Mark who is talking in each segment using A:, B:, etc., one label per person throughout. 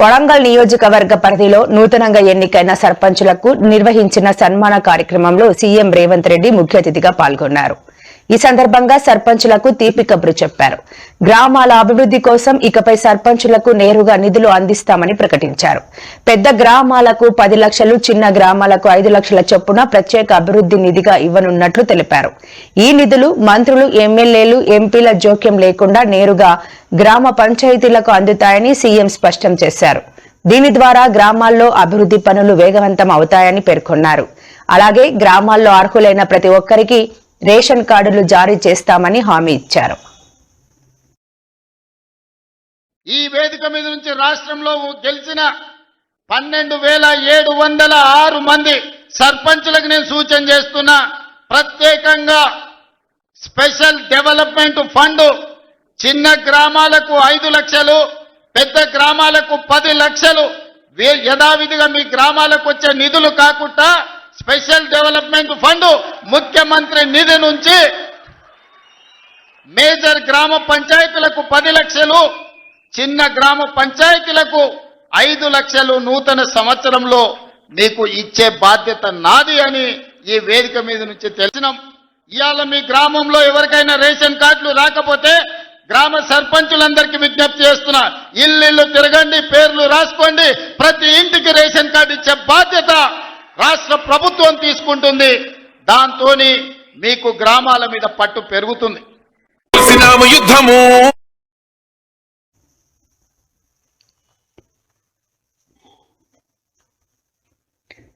A: కొడంగల్ నియోజకవర్గ పరిధిలో నూతనంగా ఎన్నికైన సర్పంచులకు నిర్వహించిన సన్మాన కార్యక్రమంలో సీఎం రేవంత్ రెడ్డి ముఖ్య అతిథిగా పాల్గొన్నారు. ఈ సందర్భంగా సర్పంచులకు తీపి కబురు చెప్పారు. గ్రామాల అభివృద్ధి కోసం ఇకపై సర్పంచులకు నేరుగా నిధులు అందిస్తామని ప్రకటించారు. పెద్ద గ్రామాలకు 10 లక్షలు, చిన్న గ్రామాలకు 5 లక్షల చొప్పున ప్రత్యేక అభివృద్ధి నిధిగా ఇవ్వనున్నట్లు తెలిపారు. ఈ నిధులు మంత్రులు, ఎమ్మెల్యేలు, ఎంపీల జోక్యం లేకుండా నేరుగా గ్రామ పంచాయతీలకు అందుతాయని సీఎం స్పష్టం చేశారు. దీని ద్వారా గ్రామాల్లో అభివృద్ధి పనులు వేగవంతం అవుతాయని పేర్కొన్నారు. అలాగే గ్రామాల్లో అర్హులైన ప్రతి ఒక్కరికి రేషన్ కార్డులు జారీ చేస్తామని హామీ ఇచ్చారు.
B: ఈ వేదిక మీద నుంచి రాష్ట్రంలో గెలిచిన 12,706 మంది సర్పంచులకు నేను సూచన చేస్తున్నా. ప్రత్యేకంగా స్పెషల్ డెవలప్మెంట్ ఫండ్ చిన్న గ్రామాలకు 5 లక్షలు, పెద్ద గ్రామాలకు 10 లక్షలు యథావిధిగా మీ గ్రామాలకు వచ్చే నిధులు కాకుండా స్పెషల్ డెవలప్మెంట్ ఫండ్ ముఖ్యమంత్రి నిధి నుంచి మేజర్ గ్రామ పంచాయతీలకు 10 లక్షలు, చిన్న గ్రామ పంచాయతీలకు 5 లక్షలు నూతన సంవత్సరంలో మీకు ఇచ్చే బాధ్యత నాది అని ఈ వేదిక మీద నుంచి తెలిసినాం. ఇవాళ మీ గ్రామంలో ఎవరికైనా రేషన్ కార్డులు రాకపోతే గ్రామ సర్పంచులందరికీ విజ్ఞప్తి చేస్తున్నా, ఇల్లు తిరగండి, పేర్లు రాసుకోండి, ప్రతి ఇంటికి రేషన్ కార్డు ఇచ్చే బాధ్యత రాష్ట్ర ప్రభుత్వం తీసుకుంటుంది. దాంతో మీకు గ్రామాల మీద పట్టు పెరుగుతుంది.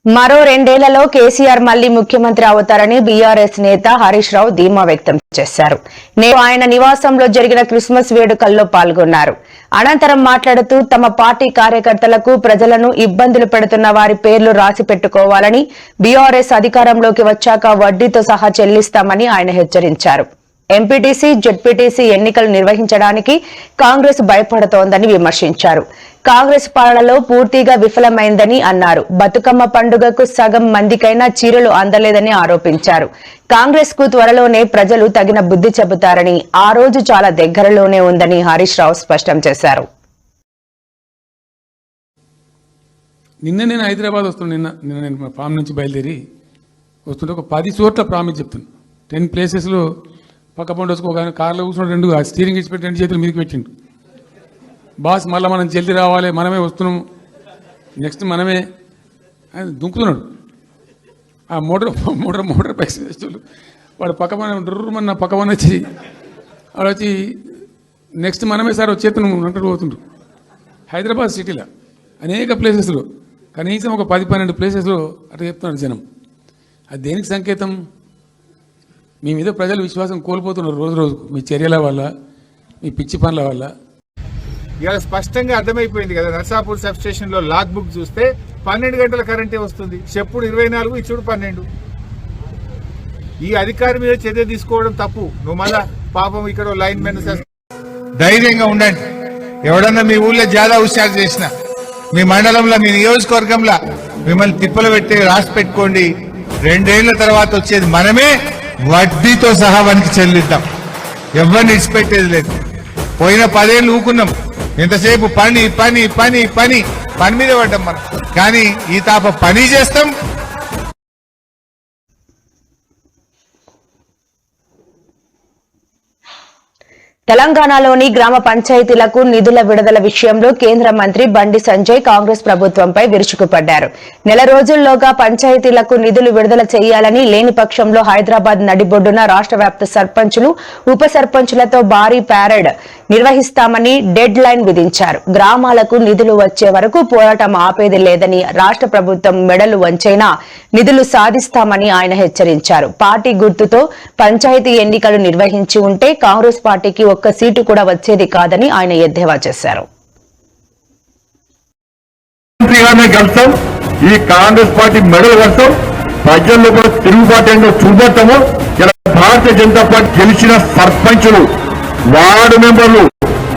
A: మరో 2 ఏళ్లలో కేసీఆర్ మళ్లీ ముఖ్యమంత్రి అవుతారని బీఆర్ఎస్ నేత హరీష్ రావు ధీమా వ్యక్తం చేశారు. నేడు ఆయన నివాసంలో జరిగిన క్రిస్మస్ వేడుకల్లో పాల్గొన్నారు. అనంతరం మాట్లాడుతూ తమ పార్టీ కార్యకర్తలకు ప్రజలను ఇబ్బందులు పెడుతున్న వారి పేర్లు రాసి పెట్టుకోవాలని, బీఆర్ఎస్ అధికారంలోకి వచ్చాక వడ్డీతో సహా చెల్లిస్తామని ఆయన హెచ్చరించారు. ఎంపీటీసీ, జెడ్పీటీసీ ఎన్నికలు నిర్వహించడానికి కాంగ్రెస్ భయపడుతోందని విమర్శించారు. కాంగ్రెస్ పాలనలో పూర్తిగా విఫలమైందని అన్నారు. బతుకమ్మ పండుగకు సగం మందికైనా చీరలు అందలేదని ఆరోపించారు. కాంగ్రెస్ కు త్వరలోనే ప్రజలు తగిన బుద్ధి చెబుతారని, ఆ రోజు చాలా దగ్గరలోనే ఉందని హరీష్ రావు స్పష్టం చేశారు.
C: నేను హైదరాబాద్ వస్తున్నా. నిన్న నేను ఫామ్ నుంచి బయలుదేరి వస్తుంటే ఒక 10 చోట్ల ప్రామిస్ చెప్తున్నా. 10 ప్లేసెస్లో పక్క పండు వచ్చుకో, కార్లో కూర్చున్న 2 స్టీరింగ్ ఇచ్చిపెట్టి 2 చేతులు మీదకి పెట్టిండు. బాస్ మళ్ళీ మనం జల్దీ రావాలి, మనమే వస్తున్నాము, నెక్స్ట్ మనమే ఆయన దుంకుతున్నాడు. ఆ మోటార్ ప్యాసింజర్లు వాడు పక్కన డ్రుర్మన్న పక్కన వచ్చి వాడు వచ్చి నెక్స్ట్ మనమే సార్ వచ్చేస్తున్నాము అంటూ పోతుండ్రు. హైదరాబాద్ సిటీలో అనేక ప్లేసెస్లో కనీసం ఒక 10-12 ప్లేసెస్లో అట్లా చెప్తున్నాడు జనం. అది దేనికి సంకేతం? మీ మీద ప్రజలు విశ్వాసం కోల్పోతున్నారు రోజు రోజుకు, మీ చర్యల వల్ల, మీ పిచ్చి పనుల వల్ల.
D: ఇవాళ స్పష్టంగా అర్థమైపోయింది కదా. నర్సాపూర్ సబ్ స్టేషన్ లో లాగ్ బుక్ చూస్తే 12 గంటల కరెంటే వస్తుంది. చెప్పుడు 24, ఇచ్చుడు 12. ఈ అధికారి మీద చర్య తీసుకోవడం తప్పు. నువ్వు మళ్ళా పాపం ఇక్కడ లైన్ మెన్ ధైర్యంగా ఉండండి. ఎవడన్నా మీ ఊళ్ళో జాదా హుషారు చేసిన, మీ మండలంలో, మీ నియోజకవర్గంలో మిమ్మల్ని తిప్పలు పెట్టి రాసి పెట్టుకోండి. 2 ఏళ్ల తర్వాత వచ్చేది మనమే, వడ్డీతో సహా వానికి చెల్లిద్దాం. ఎవరిని ఇచ్చిపెట్టేది లేదు. పోయిన 10 ఏళ్ళు ఊకున్నాం. ఎంతసేపు పని పని పని పని పని మీద పడ్డాం మనం. కానీ ఈ తాప పని చేస్తాం.
A: తెలంగాణలోని గ్రామ పంచాయతీలకు నిధుల విడుదల విషయంలో కేంద్ర మంత్రి బండి సంజయ్ కాంగ్రెస్ ప్రభుత్వంపై విరుచుకుపడ్డారు. నెల రోజుల్లోగా పంచాయతీలకు నిధులు విడుదల చేయాలని, లేని పక్షంలో హైదరాబాద్ నడిబొడ్డున రాష్ట్ర వ్యాప్త సర్పంచులు, ఉప సర్పంచులతో భారీ ప్యారెడ్ నిర్వహిస్తామని డెడ్ లైన్ విధించారు. గ్రామాలకు నిధులు వచ్చే వరకు పోరాటం ఆపేది లేదని, రాష్ట్ర ప్రభుత్వం మెడలు వంచైనా నిధులు సాధిస్తామని ఆయన హెచ్చరించారు. పార్టీ గుర్తుతో పంచాయతీ ఎన్నికలు నిర్వహించి ఉంటే కాంగ్రెస్ పార్టీకి ఒక్క సీటు కూడా వచ్చేది కాదని ఆయన ఎద్దేవా చేశారు.
E: ఈ కాంగ్రెస్ పార్టీ మెడల్ కడతాం, ప్రజల్లో కూడా తిరుగుబాటు చూపెడతాము. భారతీయ జనతా పార్టీ గెలిచిన సర్పంచులు, వార్డు మెంబర్లు,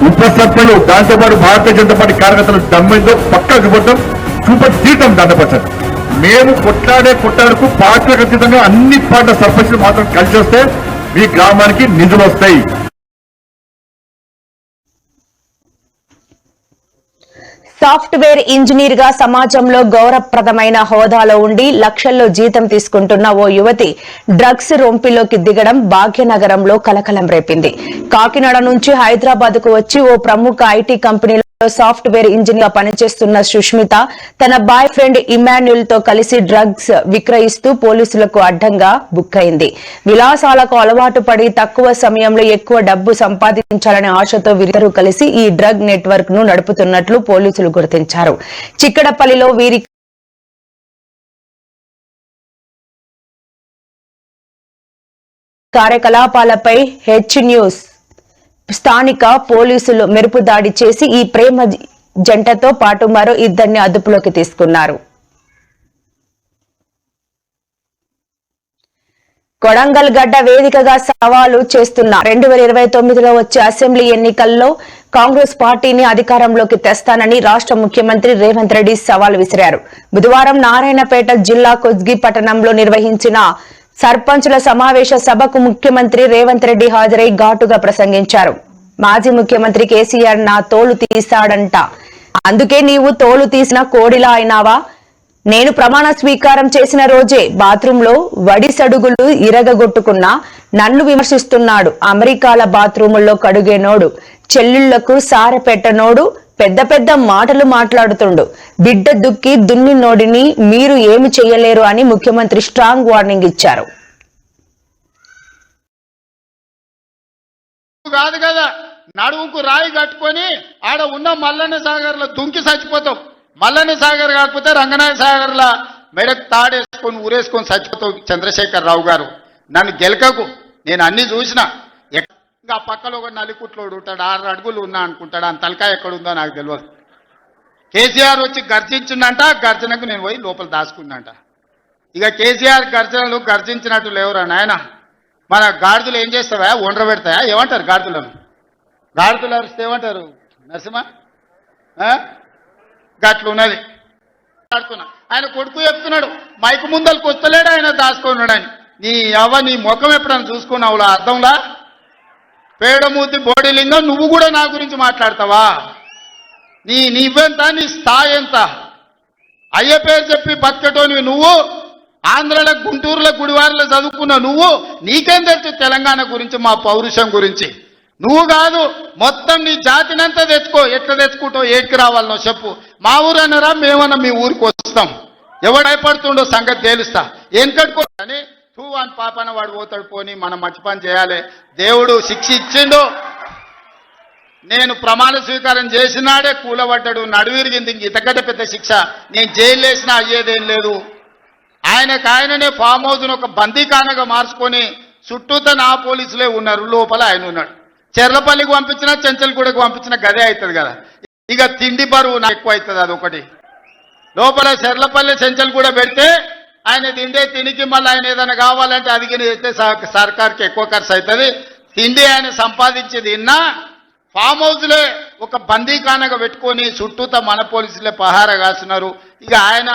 E: ఉప సర్పంచులు, దాంతోపాటు భారతీయ జనతా పార్టీ కార్యకర్తలు దమ్మిందో పక్కా చూపడతాం, చూపటి తీర్థం దాంతపరచారు. మేము కొట్లాడుకు పార్టీలకు అతీతంగా అన్ని పార్టీల సర్పంచులు మాత్రం కలిసి వస్తే మీ గ్రామానికి నిధులు వస్తాయి.
A: సాఫ్ట్వేర్ ఇంజనీర్ గా సమాజంలో గౌరవప్రదమైన హోదాలో ఉండి లక్షల్లో జీతం తీసుకుంటున్న ఓ యువతి డ్రగ్స్ రొంపిలోకి దిగడం భాగ్యనగరంలో కలకలం రేపింది. కాకినాడ నుంచి హైదరాబాద్ కు వచ్చి ఓ ప్రముఖ ఐటీ కంపెనీలో సాఫ్ట్వేర్ ఇంజనీర్ గా పనిచేస్తున్న సుష్మిత తన బాయ్ ఫ్రెండ్ ఇమాన్యుల్ తో కలిసి డ్రగ్స్ విక్రయిస్తూ పోలీసులకు అడ్డంగా బుక్ అయింది. విలాసాలకు అలవాటు పడి తక్కువ సమయంలో ఎక్కువ డబ్బు సంపాదించాలనే ఆశతో వీరిద్దరూ కలిసి ఈ డ్రగ్ నెట్వర్క్ ను నడుపుతున్నట్లు పోలీసులు గుర్తించారు. చిక్కడపల్లిలో వీరి కార్యకలాపాలపై హెచ్ న్యూస్ స్థానిక పోలీసులు మెరుపు దాడి చేసి ఈ ప్రేమ జంటతో పాటు మరో ఇద్దరిని అదుపులోకి తీసుకున్నారు. కొడంగల్ గడ్డ వేదికగా సవాలు చేస్తున్న 2029లో వచ్చే అసెంబ్లీ ఎన్నికల్లో కాంగ్రెస్ పార్టీని అధికారంలోకి తెస్తానని రాష్ట్ర ముఖ్యమంత్రి రేవంత్ రెడ్డి సవాల్ విసిరారు. బుధవారం నారాయణపేట జిల్లా కొజ్గి పట్టణంలో నిర్వహించిన సర్పంచుల సమావేశ సభకు ముఖ్యమంత్రి రేవంత్ రెడ్డి హాజరై ఘాటుగా ప్రసంగించారు. మాజీ ముఖ్యమంత్రి కేసీఆర్ నా తోలు తీశాడంట, అందుకే నీవు తోలు తీసిన కోడిలా అయినావా? నేను ప్రమాణ స్వీకారం చేసిన రోజే బాత్రూంలో వడిసడుగులు ఇరగగొట్టుకున్నా నన్ను విమర్శిస్తున్నాడు. అమెరికాల బాత్రూముల్లో కడుగేనోడు, చెల్లుళ్లకు సారె పెట్టనోడు పెద్ద పెద్ద మాటలు మాట్లాడుతుండు. బిడ్డ దుక్కి దున్ని నోడిని మీరు ఏమి చెయ్యలేరు అని ముఖ్యమంత్రి స్ట్రాంగ్ వార్నింగ్ ఇచ్చారు.
B: కాదు కదా, నడుముకు రాయి కట్టుకొని ఆడ ఉన్న మల్లన్న సాగర్ లో దుంకి చచ్చిపోతావు. మల్లన్న సాగర్ కాకపోతే రంగనాయ సాగర్ లా మెడకు తాడేసుకొని ఊరేసుకొని చచ్చిపోతావు. చంద్రశేఖర్ రావు గారు, నన్ను గెలకకు, నేను అన్ని చూసినా. ఇంకా పక్కలో ఒక నలికుట్లోడు ఉంటాడు, 6 అడుగులు ఉన్నా అనుకుంటాడు, ఆ తలకాయ ఎక్కడుందో నాకు తెలియదు. కేసీఆర్ వచ్చి గర్జించిందంట, గర్జనకు నేను పోయి లోపల దాచుకున్నాంట. ఇక కేసీఆర్ గర్జనలు గర్జించినట్టు లేవురా నాయన. మన గాడిదలు ఏం చేస్తావా, ఒండ్ర పెడతాయా? ఏమంటారు గాడిదలను? గాడిదలు అరిస్తే ఏమంటారు నరసింహ? గట్లు ఉన్నది. ఆయన కొడుకు చెప్తున్నాడు, మైకు ముందలకు వస్తలేడు, ఆయన దాచుకున్నాడు అని. నీ అవ్వ నీ ముఖం ఎప్పుడైనా చూసుకున్నావులా అర్థంలా? పేడమూతి బోడిలింగం, నువ్వు కూడా నా గురించి మాట్లాడతావా? నీవెంత, నీ స్థాయి ఎంత? అయ్య పేరు చెప్పి బతికటోనివి నువ్వు. ఆంధ్రలో గుంటూరులో గుడివారిలో చదువుకున్న నువ్వు, నీకేం తెలుసు తెలంగాణ గురించి, మా పౌరుషం గురించి? నువ్వు కాదు, మొత్తం నీ జాతినంతా తెచ్చుకో. ఎట్లా తెచ్చుకుంటావు, ఏటికి రావాలనో చెప్పు. మా ఊరు అన్నారా, మేమన్నా మీ ఊరికి వస్తాం. ఎవడు భయపడుతుండో సంగతి తేలుస్తా. ఏం కట్టుకో అని తూ అని పాపన వాడు పోతాడు. పోని మనం మంచి పని చేయాలి. దేవుడు శిక్ష ఇచ్చిండు. నేను ప్రమాణ స్వీకారం చేసినాడే కూలబడ్డాడు, నడువిరిగింది. ఇంక ఇంతకంటే పెద్ద శిక్ష నేను జైలు వేసినా అయ్యేదేం లేదు. ఆయననే ఫామ్ హౌస్ను ఒక బందీఖానగా మార్చుకొని చుట్టూతో నా పోలీసులే ఉన్నారు, లోపల ఆయన ఉన్నాడు. చెర్లపల్లికి పంపించినా చెంచల్గూడకు పంపించిన గదే అవుతుంది కదా. ఇక తిండి బరువు నాకు ఎక్కువ అవుతుంది. అదొకటి. లోపల చెర్లపల్లి చెంచల్గూడ పెడితే ఆయన తిండే తినికి మళ్ళీ ఆయన ఏదైనా కావాలంటే అదిగిన చేస్తే సర్కార్కి ఎక్కువ ఖర్చు అవుతుంది. తిండి ఆయన సంపాదించేది ఇన్నా ఫామ్ హౌస్లే ఒక బందీఖానగా పెట్టుకొని చుట్టూతో మన పోలీసులే పహారా కాస్తున్నారు. ఇక ఆయన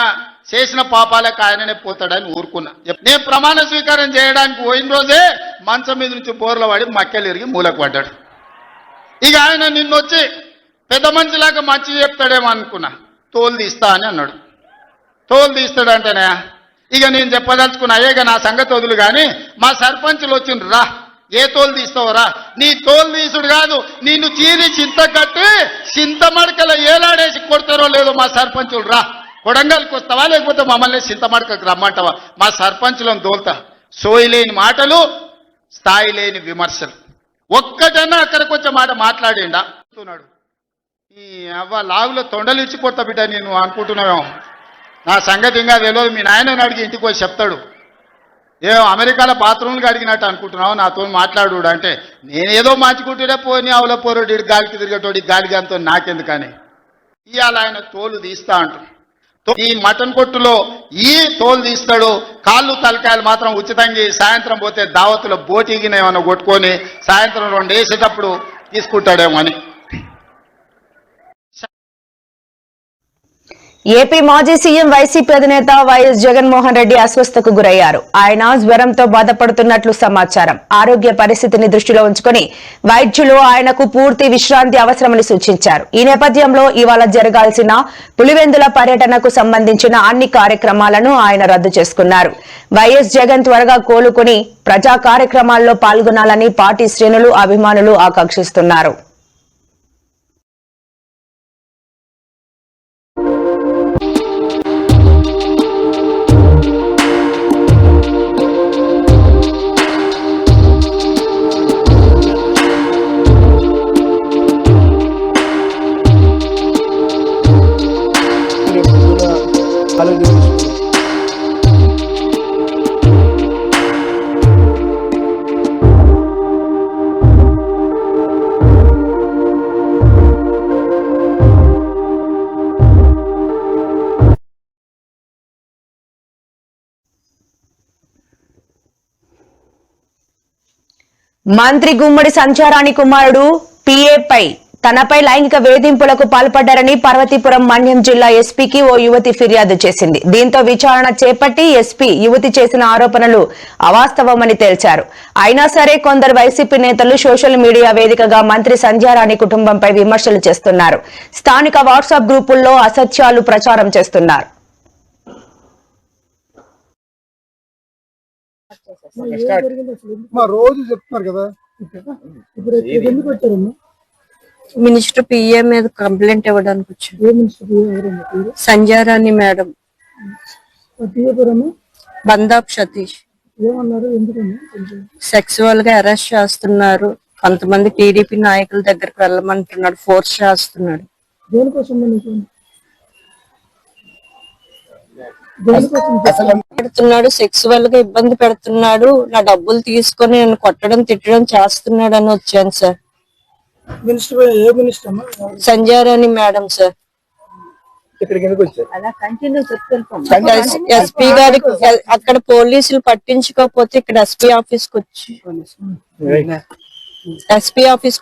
B: చేసిన పాపాలకు ఆయననే పోతాడని ఊరుకున్నా. నేను ప్రమాణ స్వీకారం చేయడానికి పోయిన రోజే మంచం మీద నుంచి బోర్ల పడి మక్కెలు ఇరిగి మూలకు పడ్డాడు. ఇక ఆయన నిన్నొచ్చి పెద్ద మనిషిలాగా మంచి చెప్తాడేమో అనుకున్నా. తోలు తీస్తా అని అన్నాడు. తోలు తీస్తాడంటేనే ఇక నేను చెప్పదలుచుకున్నా, అయ్యేగా నా సంగతి వదులు కానీ మా సర్పంచులు వచ్చిండ్రు, రా ఏ తోలు తీస్తావురా? నీ తోలు తీసుడు కాదు, నిన్ను చీరి చింత కట్టి చింత మడకల ఏలాడేసి కొడతారో లేదో మా సర్పంచులు, రా కొడంగల్కి వస్తావా లేకపోతే మమ్మల్ని చింతమడకకు రమ్మంటావా? మా సర్పంచులను దోల్తా. సోయి లేని మాటలు, స్థాయి లేని విమర్శలు. ఒక్కటన్నా అక్కడికి వచ్చే మాట మాట్లాడిండా? ఈ అవ్వ లాగులో తొండలు ఇచ్చి కొత్త బిడ్డ నేను అనుకుంటున్నావేమో. నా సంగతి ఇంకా తెలియదు. మీ నాయనని అడిగి ఇంటికి వచ్చి చెప్తాడు. ఏమో అమెరికాలో బాత్రూమ్లు అడిగినట్టు అనుకుంటున్నావు నాతో మాట్లాడు అంటే, నేనేదో మార్చుకుంటుండే పోని అవల పోరోడి గాలికి తిరిగేటోడి గాలికి అంతో నాకెందుకని. ఇవాళ ఆయన తోలు తీస్తా అంటారు. ఈ మటన్ కొట్టులో ఈ తోలు తీస్తాడు, కాళ్ళు తలకాయలు మాత్రం ఉచితంగా సాయంత్రం పోతే దావతులో బోటిగిన ఏమైనా కొట్టుకొని సాయంత్రం 2 వేసేటప్పుడు తీసుకుంటాడేమో అని.
A: ఏపీ మాజీ సీఎం వైసీపీ అధినేత వైఎస్ జగన్మోహన్ రెడ్డి అస్వస్థతకు గురయ్యారు. ఆయన జ్వరంతో బాధపడుతున్నట్లు సమాచారం. ఆరోగ్య పరిస్థితిని దృష్టిలో ఉంచుకుని వైద్యులు ఆయనకు పూర్తి విశ్రాంతి అవసరమని సూచించారు. ఈ నేపథ్యంలో ఇవాళ జరగాల్సిన పులివెందుల పర్యటనకు సంబంధించిన అన్ని కార్యక్రమాలను ఆయన రద్దు చేసుకున్నారు. వైఎస్ జగన్ త్వరగా కోలుకుని ప్రజా కార్యక్రమాల్లో పాల్గొనాలని పార్టీ శ్రేణులు, అభిమానులు ఆకాంక్షిస్తున్నారు. మంత్రి గుమ్మడి సంచారాణి కుమారుడు పిఏపై తనపై లైంగిక వేధింపులకు పాల్పడ్డారని పార్వతీపురం మన్యం జిల్లా ఎస్పీకి ఓ యువతి ఫిర్యాదు చేసింది. దీంతో విచారణ చేపట్టి ఎస్పీ యువతి చేసిన ఆరోపణలు అవాస్తవమని తేల్చారు. అయినా సరే కొందరు వైసీపీ నేతలు సోషల్ మీడియా వేదికగా మంత్రి సంధ్యారాణి కుటుంబంపై విమర్శలు చేస్తున్నారు. స్థానిక వాట్సాప్ గ్రూపుల్లో అసత్యాలు ప్రచారం చేస్తున్నారు.
F: రోజు చెప్తున్నారు కదా, ఇప్పుడు ఎందుకు వచ్చారమ్మా?
G: మినిస్టర్ పిఏ మీద కంప్లైంట్ ఇవ్వడానికి వచ్చారు. సంధ్యారాణి మేడం, బందాప్ సతీష్
F: ఏమన్నారు? ఎందుకన్నా?
G: సెక్సువల్ గా అరెస్ట్ చేస్తున్నారు, కొంతమంది టీడీపీ నాయకుల దగ్గరికి వెళ్ళమంటున్నాడు, ఫోర్స్ చేస్తున్నాడు.
F: దేనికోసం
G: పెడుతున్నాడు, సెక్సువల్ గా ఇబ్బంది పెడుతున్నాడు, నా డబ్బులు తీసుకొని నన్ను కొట్టడం తిట్టడం చేస్తున్నాడు అని వచ్చాను సార్.
F: మినిస్టర్ ఏ మినిస్టర్ అమ్మా?
G: Sandhyarani madam sir.
F: ఇక్కడికి ఎందుకు వచ్చారు?
G: ఎస్పీ గారికి అక్కడ పోలీసులు పట్టించుకోకపోతే ఇక్కడ ఎస్పీ ఆఫీస్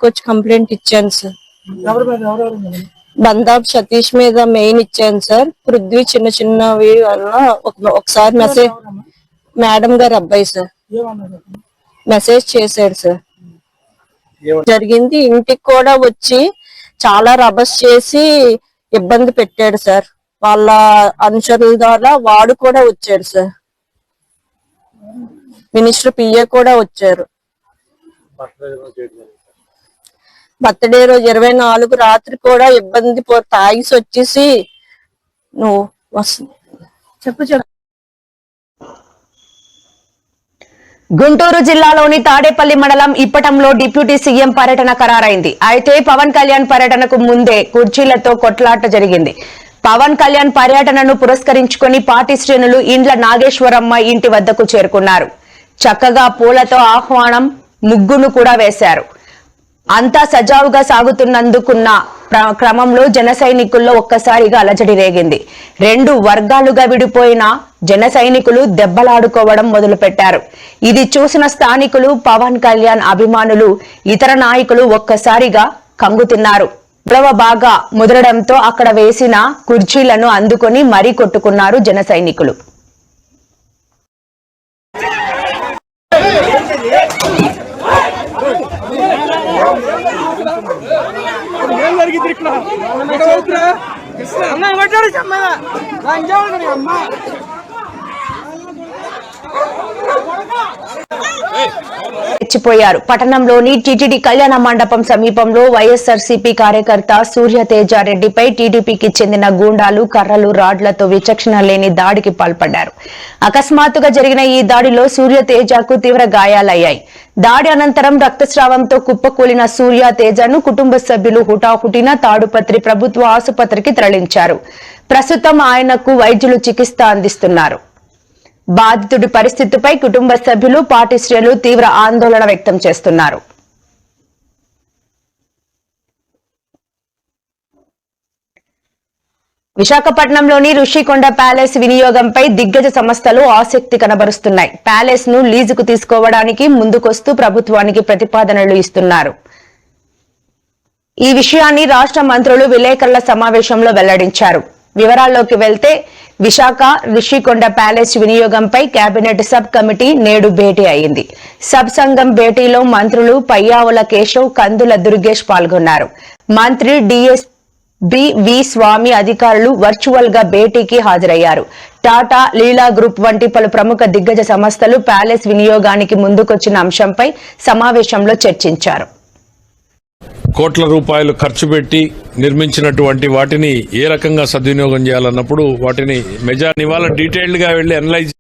G: కి వచ్చి కంప్లైంట్ ఇచ్చాను సార్.
F: ఎవరి మీద? ఎవరెవరు?
G: బందాబ్ సతీష్ మీద మెయిన్ ఇచ్చాను సార్. పృథ్వీ చిన్న చిన్నవి వల్ల ఒకసారి మెసేజ్, మేడం గారు అబ్బాయి సార్,
F: ఏమన్నారు?
G: మెసేజ్ చేశాడు సార్. జరిగింది. ఇంటికి కూడా వచ్చి చాలా రభస్ చేసి ఇబ్బంది పెట్టాడు సార్. వాళ్ళ అనుచరుల ద్వారా వాడు కూడా వచ్చాడు సార్. మినిస్టర్ పిఏ కూడా వచ్చారు. బర్త్డే రోజు 24 రాత్రి కూడా ఇబ్బంది తాగిసి వచ్చేసి నువ్వు చెప్పు.
A: గుంటూరు జిల్లాలోని తాడేపల్లి మండలం ఇప్పటంలో డిప్యూటీ సీఎం పర్యటన ఖరారైంది. అయితే పవన్ కళ్యాణ్ పర్యటనకు ముందే కుర్చీలతో కొట్లాట జరిగింది. పవన్ కళ్యాణ్ పర్యటనను పురస్కరించుకుని పార్టీ శ్రేణులు ఇండ్ల నాగేశ్వరమ్మ ఇంటి వద్దకు చేరుకున్నారు. చక్కగా పూలతో ఆహ్వానం, ముగ్గును కూడా వేశారు. అంతా సజావుగా సాగుతున్నందుకున్న క్రమంలో జన సైనికుల్లో ఒక్కసారిగా అలజడి రేగింది. 2 వర్గాలుగా విడిపోయిన జన సైనికులు దెబ్బలాడుకోవడం మొదలుపెట్టారు. ఇది చూసిన స్థానికులు, పవన్ కళ్యాణ్ అభిమానులు, ఇతర నాయకులు ఒక్కసారిగా కంగుతిన్నారు. గొడవ బాగా ముదరడంతో అక్కడ వేసిన కుర్చీలను అందుకొని మరీ కొట్టుకున్నారు జన సైనికులు. రెచ్చిపోయారు. పట్టణంలోని టీటీడీ కళ్యాణ మండపం సమీపంలో వైఎస్ఆర్సీపీ కార్యకర్త సూర్య తేజారెడ్డిపై టీడీపీకి చెందిన గూండాలు కర్రలు, రాడ్లతో విచక్షణ లేని దాడికి పాల్పడ్డారు. అకస్మాత్తుగా జరిగిన ఈ దాడిలో సూర్య తేజకు తీవ్ర గాయాలయ్యాయి. దాడి అనంతరం రక్తస్రావంతో కుప్పకూలిన సూర్య తేజను కుటుంబ సభ్యులు హుటాహుటిన తాడుపత్రి ప్రభుత్వ ఆసుపత్రికి తరలించారు. ప్రస్తుతం ఆయనకు వైద్యులు చికిత్స అందిస్తున్నారు. బాధితుడి పరిస్థితిపై కుటుంబ సభ్యులు, పార్టీ శ్రేణులు తీవ్ర ఆందోళన వ్యక్తం చేస్తున్నారు. విశాఖపట్నంలోని ఋషికొండ ప్యాలెస్ వినియోగంపై దిగ్గజ సంస్థలు ఆసక్తి కనబరుస్తున్నాయి. ప్యాలెస్ ను లీజుకు తీసుకోవడానికి ముందుకొస్తూ ప్రభుత్వానికి ప్రతిపాదనలు ఇస్తున్నారు. ఈ విషయాన్ని రాష్ట్ర మంత్రులు విలేకరుల సమావేశంలో వెల్లడించారు. వివరాల్లోకి వెళ్తే విశాఖ ఋషికొండ ప్యాలెస్ వినియోగంపై కేబినెట్ సబ్ కమిటీ నేడు భేటీ అయింది. సబ్ సంఘం భేటీలో మంత్రులు పయ్యావుల కేశవ్, కందుల దుర్గేష్ పాల్గొన్నారు. మంత్రి డిఎస్బి స్వామి అధికారులు వర్చువల్ గా భేటీకి హాజరయ్యారు. టాటా, లీలా గ్రూప్ వంటి పలు ప్రముఖ దిగ్గజ సంస్థలు ప్యాలెస్ వినియోగానికి ముందుకొచ్చిన అంశంపై సమావేశంలో చర్చించారు.
H: కోట్ల రూపాయలు ఖర్చు పెట్టి నిర్మించినటువంటి వాటిని ఏ రకంగా సద్వినియోగం చేయాలన్నప్పుడు వాటిని ఇవాళ డీటెయిల్డ్ గా వెళ్లి అనలైజ్